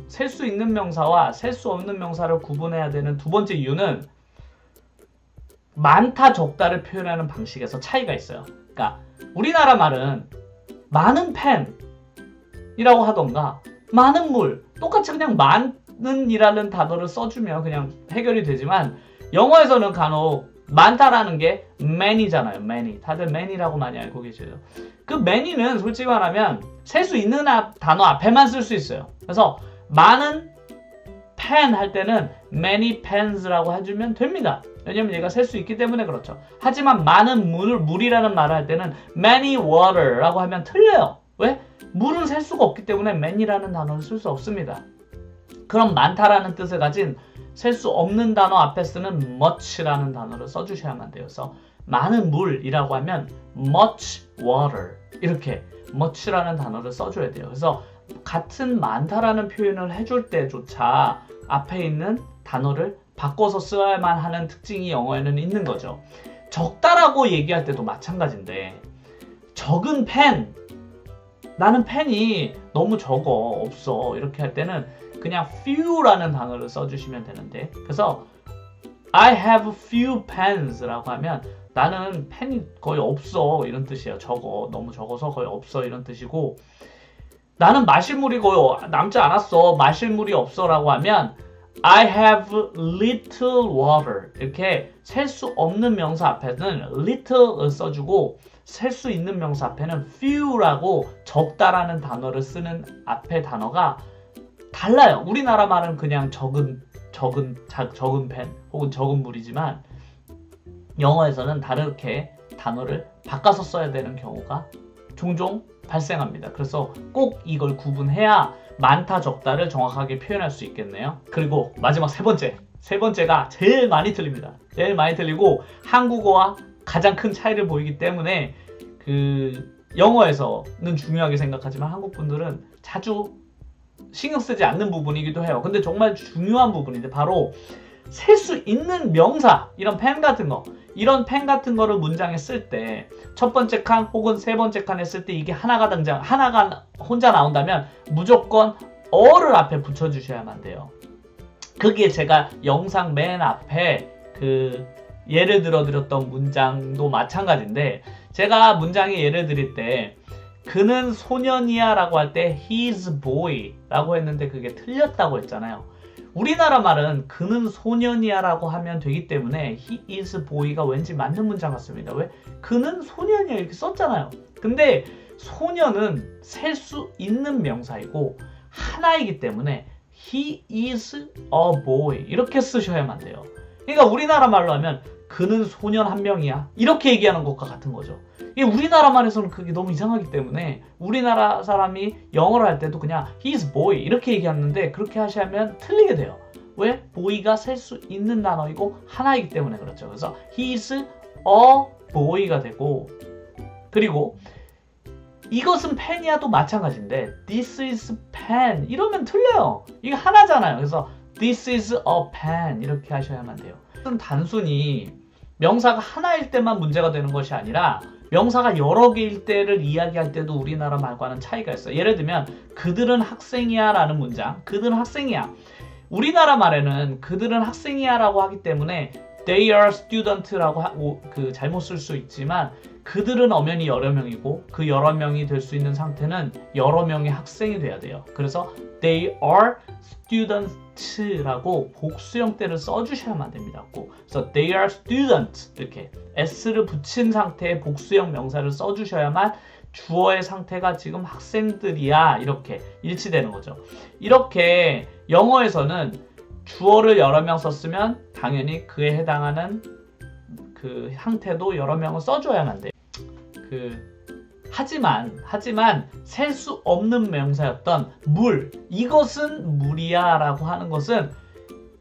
셀 수 있는 명사와 셀 수 없는 명사를 구분해야 되는 두 번째 이유는 많다 적다를 표현하는 방식에서 차이가 있어요. 그러니까 우리나라 말은 많은 펜이라고 하던가 많은 물, 똑같이 그냥 많은이라는 단어를 써주면 그냥 해결이 되지만 영어에서는 간혹 많다라는 게 many잖아요. many. 다들 many라고 많이 알고 계시죠. 그 many는 솔직히 말하면 셀 수 있는 단어 앞에만 쓸 수 있어요. 그래서 많은 pen 할 때는 many pens라고 해주면 됩니다. 왜냐면 얘가 셀 수 있기 때문에 그렇죠. 하지만 많은 물이라는 말을 할 때는 many water라고 하면 틀려요. 왜? 물은 셀 수가 없기 때문에 many라는 단어를 쓸 수 없습니다. 그럼 많다라는 뜻을 가진 셀 수 없는 단어 앞에 쓰는 much라는 단어를 써주셔야만 돼요. 그래서 많은 물이라고 하면 much water 이렇게 much라는 단어를 써줘야 돼요. 그래서 같은 많다라는 표현을 해줄 때조차 앞에 있는 단어를 바꿔서 써야만 하는 특징이 영어에는 있는 거죠. 적다라고 얘기할 때도 마찬가지인데 적은 펜, 나는 펜이 너무 적어, 없어 이렇게 할 때는 그냥 few라는 단어를 써주시면 되는데 그래서 I have few pens 라고 하면 나는 펜이 거의 없어 이런 뜻이에요. 적어, 너무 적어서 거의 없어 이런 뜻이고 나는 마실 물이 거의 남지 않았어, 마실 물이 없어 라고 하면 I have little water 이렇게 셀 수 없는 명사 앞에는 little을 써주고 셀 수 있는 명사 앞에는 few라고 적다라는 단어를 쓰는 앞에 단어가 달라요. 우리나라 말은 그냥 적은 펜 혹은 적은 물이지만 영어에서는 다르게 단어를 바꿔서 써야 되는 경우가 종종 발생합니다. 그래서 꼭 이걸 구분해야 많다 적다를 정확하게 표현할 수 있겠네요. 그리고 마지막 세 번째가 제일 많이 틀립니다. 제일 많이 틀리고 한국어와 가장 큰 차이를 보이기 때문에 영어에서는 중요하게 생각하지만 한국 분들은 자주 신경 쓰지 않는 부분이기도 해요. 근데 정말 중요한 부분인데 바로 셀 수 있는 명사, 이런 펜 같은 거, 이런 펜 같은 거를 문장에 쓸 때 첫 번째 칸 혹은 세 번째 칸에 쓸 때 이게 하나가 혼자 나온다면 무조건 어를 앞에 붙여주셔야만 돼요. 그게 제가 영상 맨 앞에 예를 들어 드렸던 문장도 마찬가지인데 제가 문장에 예를 드릴 때 그는 소년이야 라고 할 때 he's boy 라고 했는데 그게 틀렸다고 했잖아요. 우리나라 말은 그는 소년이야 라고 하면 되기 때문에 he is boy가 왠지 맞는 문장 같습니다. 왜? 그는 소년이야 이렇게 썼잖아요. 근데 소년은 셀 수 있는 명사이고 하나이기 때문에 he is a boy 이렇게 쓰셔야만 돼요. 그러니까 우리나라 말로 하면 그는 소년 한 명이야 이렇게 얘기하는 것과 같은 거죠. 우리나라 말에서는 그게 너무 이상하기 때문에 우리나라 사람이 영어를 할 때도 그냥 he's boy 이렇게 얘기하는데 그렇게 하시면 틀리게 돼요. 왜? boy가 셀 수 있는 단어이고 하나이기 때문에 그렇죠. 그래서 he's a boy가 되고 그리고 이것은 펜이야도 마찬가지인데 this is pen 이러면 틀려요. 이게 하나잖아요. 그래서 this is a pen 이렇게 하셔야만 돼요. 단순히 명사가 하나일 때만 문제가 되는 것이 아니라 명사가 여러 개일 때를 이야기할 때도 우리나라 말과는 차이가 있어요. 예를 들면 그들은 학생이야 라는 문장, 그들은 학생이야. 우리나라 말에는 그들은 학생이야 라고 하기 때문에 they are student라고 잘못 쓸 수 있지만 그들은 엄연히 여러 명이고 그 여러 명이 될 수 있는 상태는 여러 명의 학생이 돼야 돼요. 그래서 they are students라고 복수형 때를 써주셔야만 됩니다. 그래서 they are students 이렇게 s를 붙인 상태의 복수형 명사를 써주셔야만 주어의 상태가 지금 학생들이야 이렇게 일치되는 거죠. 이렇게 영어에서는 주어를 여러 명 썼으면 당연히 그에 해당하는 그 상태도 여러 명을 써줘야만 돼요. 하지만 셀 수 없는 명사였던 물, 이것은 물이야 라고 하는 것은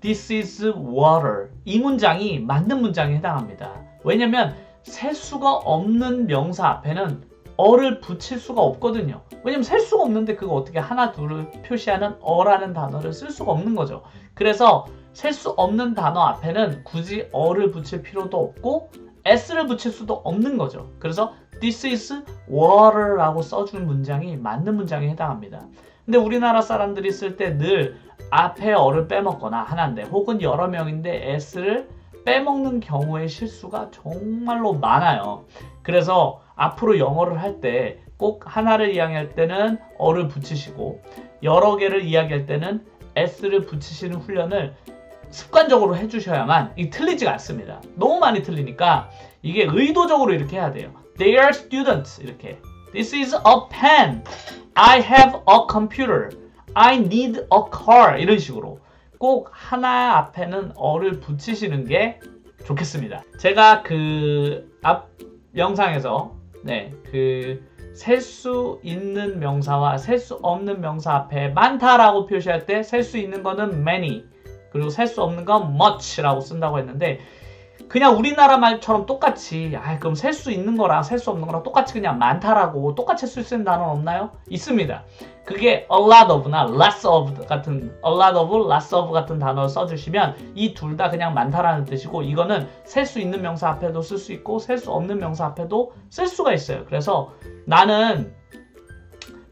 this is water 이 문장이 맞는 문장에 해당합니다. 왜냐면 셀 수가 없는 명사 앞에는 어를 붙일 수가 없거든요. 왜냐면 셀 수가 없는데 그거 어떻게 하나 둘을 표시하는 어라는 단어를 쓸 수가 없는 거죠. 그래서 셀 수 없는 단어 앞에는 굳이 어를 붙일 필요도 없고 s를 붙일 수도 없는 거죠. 그래서 this is water라고 써준 문장이 맞는 문장에 해당합니다. 근데 우리나라 사람들이 쓸 때 늘 앞에 어를 빼먹거나 하나인데 혹은 여러 명인데 s를 빼먹는 경우의 실수가 정말로 많아요. 그래서 앞으로 영어를 할 때 꼭 하나를 이야기할 때는 어를 붙이시고 여러 개를 이야기할 때는 s를 붙이시는 훈련을 습관적으로 해주셔야만 이 틀리지가 않습니다. 너무 많이 틀리니까 이게 의도적으로 이렇게 해야 돼요. They are students 이렇게. This is a pen. I have a computer. I need a car. 이런 식으로 꼭 하나 앞에는 어를 붙이시는 게 좋겠습니다. 제가 그 앞 영상에서 셀 수 있는 명사와 셀 수 없는 명사 앞에 많다라고 표시할 때 셀 수 있는 거는 many 그리고 셀 수 없는 건 much라고 쓴다고 했는데 그냥 우리나라 말처럼 똑같이 그럼 셀 수 있는 거랑 셀 수 없는 거랑 똑같이 그냥 많다라고 똑같이 쓸 수 있는 단어는 없나요? 있습니다. 그게 a lot of나 lots of 같은 a lot of, lots of 같은 단어를 써주시면 이 둘 다 그냥 많다라는 뜻이고 이거는 셀 수 있는 명사 앞에도 쓸 수 있고 셀 수 없는 명사 앞에도 쓸 수가 있어요. 그래서 나는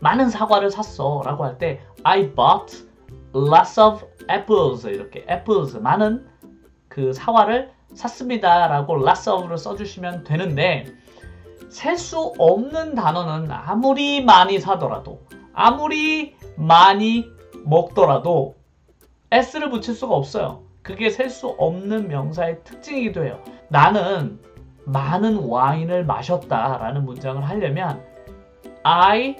많은 사과를 샀어 라고 할 때 I bought lots of apples 이렇게 apples 많은 그 사과를 샀습니다 라고 lots of를 써주시면 되는데 셀 수 없는 단어는 아무리 많이 사더라도 아무리 많이 먹더라도 s를 붙일 수가 없어요. 그게 셀 수 없는 명사의 특징이기도 해요. 나는 많은 와인을 마셨다 라는 문장을 하려면 I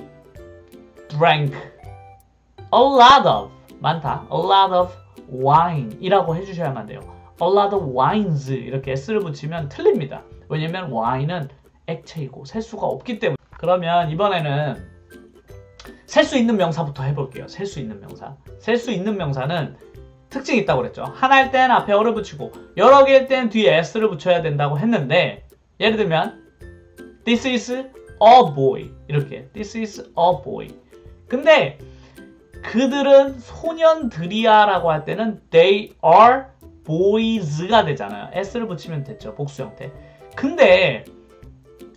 drank a lot of 많다 a lot of wine 이라고 해주셔야만 돼요. a lot of wines 이렇게 s를 붙이면 틀립니다. 왜냐면 wine은 액체이고 셀 수가 없기 때문에. 그러면 이번에는 셀 수 있는 명사부터 해볼게요. 셀 수 있는 명사. 셀 수 있는 명사는 특징이 있다고 그랬죠. 하나일 땐 앞에 어를 붙이고 여러 개일 땐 뒤에 s를 붙여야 된다고 했는데 예를 들면 This is a boy 이렇게 This is a boy 근데 그들은 소년들이야 라고 할 때는 They are boys가 되잖아요. s를 붙이면 됐죠. 복수 형태. 근데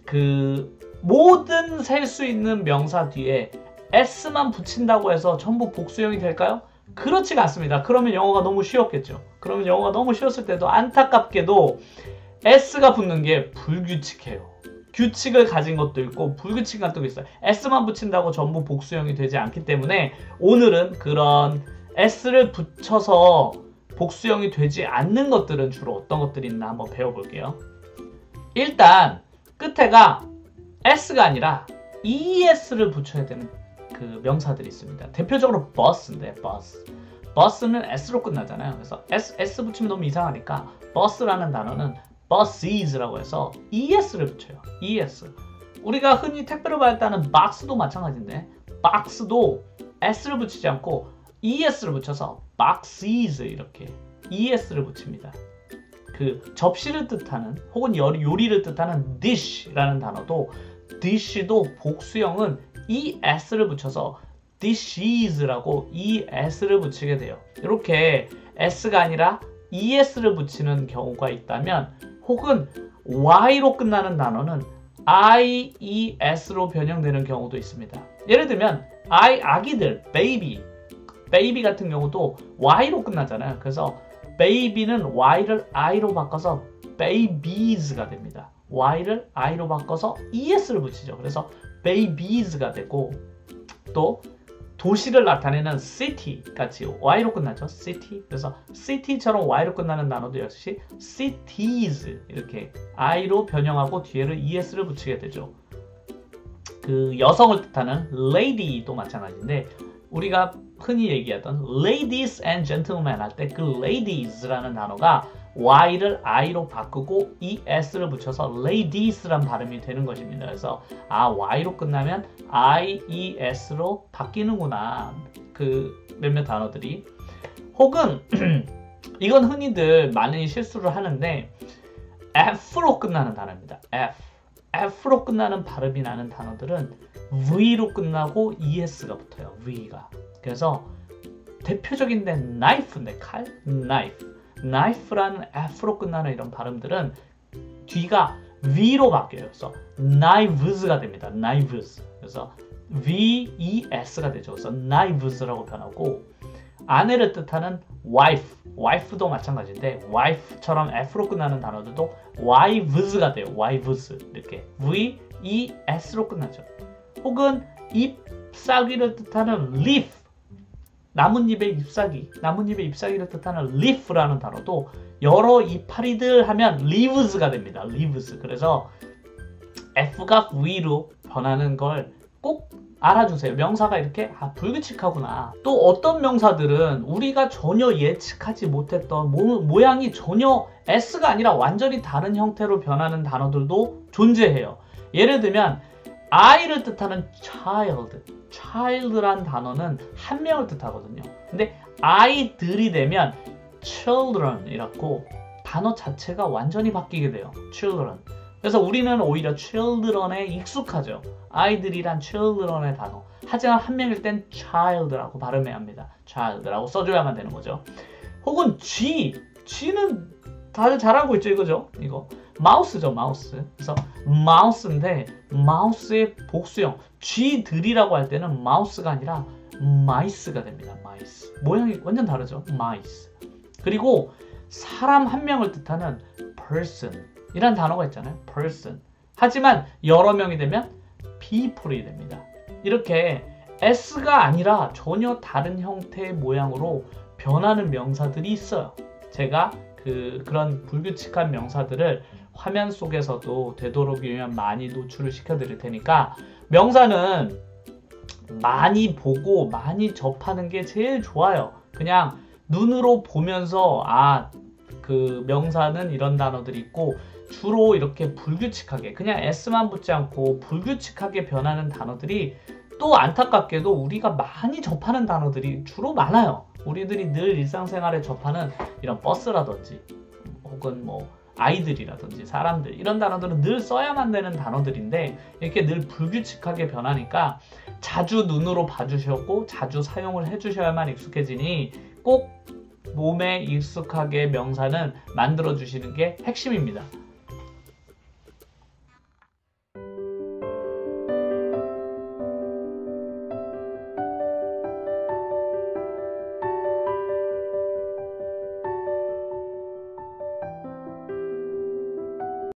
그 모든 셀 수 있는 명사 뒤에 s만 붙인다고 해서 전부 복수형이 될까요? 그렇지가 않습니다. 그러면 영어가 너무 쉬웠겠죠. 그러면 영어가 너무 쉬웠을 때도 안타깝게도 s가 붙는 게 불규칙해요. 규칙을 가진 것도 있고 불규칙한 것도 있어요. s만 붙인다고 전부 복수형이 되지 않기 때문에 오늘은 그런 s를 붙여서 복수형이 되지 않는 것들은 주로 어떤 것들이 있나 한번 배워볼게요. 일단 끝에가 s가 아니라 es를 붙여야 되는 그 명사들이 있습니다. 대표적으로 bus인데 bus는 s로 끝나잖아요. 그래서 s 붙이면 너무 이상하니까 bus라는 단어는 busses라고 해서 es를 붙여요. es. 우리가 흔히 택배를 받을 때는 box도 마찬가지인데 box도 s를 붙이지 않고 es를 붙여서 boxes 이렇게 es를 붙입니다. 그 접시를 뜻하는 혹은 요리를 뜻하는 dish라는 단어도 dish도 복수형은 es를 붙여서 dishes라고 es를 붙이게 돼요. 이렇게 s가 아니라 es를 붙이는 경우가 있다면 혹은 y로 끝나는 단어는 ies로 변형되는 경우도 있습니다. 예를 들면 아기들, baby 같은 경우도 y로 끝나잖아요. 그래서 baby는 y를 i로 바꿔서 babies가 됩니다. y를 i로 바꿔서 es를 붙이죠. 그래서 babies가 되고 또 도시를 나타내는 city 같이 y로 끝나죠. city. 그래서 city처럼 y로 끝나는 단어도 역시 cities 이렇게 i로 변형하고 뒤에를 es를 붙이게 되죠. 그 여성을 뜻하는 lady도 마찬가지인데 우리가 흔히 얘기하던 ladies and gentlemen 할 때 그 ladies라는 단어가 y를 i로 바꾸고 es를 붙여서 ladies란 발음이 되는 것입니다. 그래서 y로 끝나면 ies로 바뀌는구나. 그 몇몇 단어들이. 혹은 이건 흔히들 많이 실수를 하는데 f로 끝나는 단어입니다. f로 끝나는 발음이 나는 단어들은 v로 끝나고 es가 붙어요. v가. 그래서 대표적인데 knife인데 칼? knife라는 f로 끝나는 이런 발음들은 뒤가 v로 바뀌어요. 그래서 knives가 됩니다. knives. 그래서 ves가 되죠. 그래서 knives라고 변하고 아내를 뜻하는 wife도 마찬가지인데 wife처럼 f로 끝나는 단어들도 wives가 돼요. wives 이렇게 ves로 끝나죠. 혹은 잎사귀를 뜻하는 leaf 나뭇잎의 잎사귀를 뜻하는 leaf라는 단어도 여러 이파리들 하면 leaves가 됩니다. leaves. 그래서 F가 V로 변하는 걸 꼭 알아주세요. 명사가 이렇게 불규칙하구나. 또 어떤 명사들은 우리가 전혀 예측하지 못했던 모양이 전혀 S가 아니라 완전히 다른 형태로 변하는 단어들도 존재해요. 예를 들면 I를 뜻하는 child란 단어는 한 명을 뜻하거든요. 근데 아이들이 되면 children이라고 단어 자체가 완전히 바뀌게 돼요. children. 그래서 우리는 오히려 children에 익숙하죠. 아이들이란 children의 단어. 하지만 한 명일 땐 child라고 발음해야 합니다. child라고 써줘야만 되는 거죠. 혹은 G는 다들 잘 알고 있죠, 이거죠? 이거 마우스죠, 마우스. 그래서 마우스인데 마우스의 복수형 G들이라고 할 때는 마우스가 아니라 마이스가 됩니다. 마이스. 모양이 완전 다르죠. 마이스. 그리고 사람 한 명을 뜻하는 person 이란 단어가 있잖아요. person. 하지만 여러 명이 되면 people이 됩니다. 이렇게 S가 아니라 전혀 다른 형태의 모양으로 변하는 명사들이 있어요. 제가 그런 불규칙한 명사들을 화면 속에서도 되도록이면 많이 노출을 시켜드릴 테니까 명사는 많이 보고 많이 접하는 게 제일 좋아요. 그냥 눈으로 보면서 그 명사는 이런 단어들이 있고 주로 이렇게 불규칙하게 그냥 S만 붙지 않고 불규칙하게 변하는 단어들이 또 안타깝게도 우리가 많이 접하는 단어들이 주로 많아요. 우리들이 늘 일상생활에 접하는 이런 버스라든지 혹은 뭐 아이들이라든지 사람들 이런 단어들은 늘 써야만 되는 단어들인데 이렇게 늘 불규칙하게 변하니까 자주 눈으로 봐주셨고 자주 사용을 해주셔야만 익숙해지니 꼭 몸에 익숙하게 명사는 만들어주시는 게 핵심입니다.